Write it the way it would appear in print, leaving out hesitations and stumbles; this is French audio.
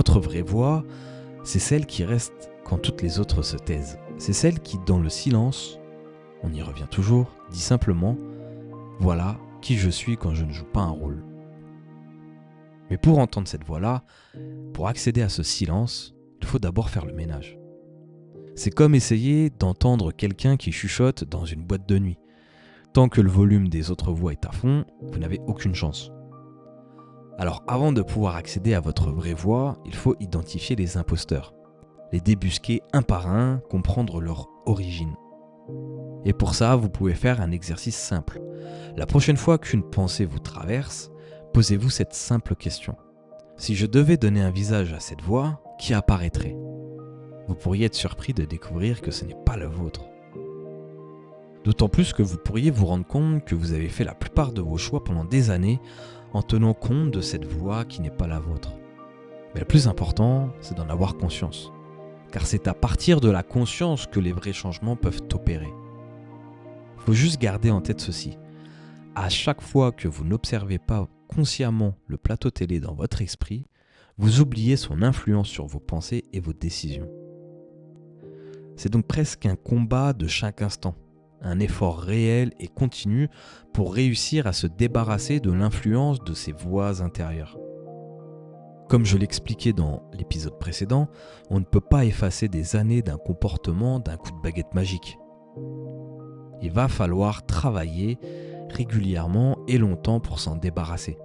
Votre vraie voix, c'est celle qui reste quand toutes les autres se taisent. C'est celle qui, dans le silence, on y revient toujours, dit simplement « Voilà qui je suis quand je ne joue pas un rôle ». Mais pour entendre cette voix-là, pour accéder à ce silence, il faut d'abord faire le ménage. C'est comme essayer d'entendre quelqu'un qui chuchote dans une boîte de nuit. Tant que le volume des autres voix est à fond, vous n'avez aucune chance. Alors avant de pouvoir accéder à votre vraie voix, il faut identifier les imposteurs, les débusquer un par un, comprendre leur origine. Et pour ça, vous pouvez faire un exercice simple. La prochaine fois qu'une pensée vous traverse, posez-vous cette simple question. Si je devais donner un visage à cette voix, qui apparaîtrait ? Vous pourriez être surpris de découvrir que ce n'est pas le vôtre. D'autant plus que vous pourriez vous rendre compte que vous avez fait la plupart de vos choix pendant des années en tenant compte de cette voix qui n'est pas la vôtre. Mais le plus important, c'est d'en avoir conscience. Car c'est à partir de la conscience que les vrais changements peuvent opérer. Il faut juste garder en tête ceci. À chaque fois que vous n'observez pas consciemment le plateau télé dans votre esprit, vous oubliez son influence sur vos pensées et vos décisions. C'est donc presque un combat de chaque instant, un effort réel et continu pour réussir à se débarrasser de l'influence de ces voix intérieures. Comme je l'expliquais dans l'épisode précédent, on ne peut pas effacer des années d'un comportement d'un coup de baguette magique. Il va falloir travailler régulièrement et longtemps pour s'en débarrasser.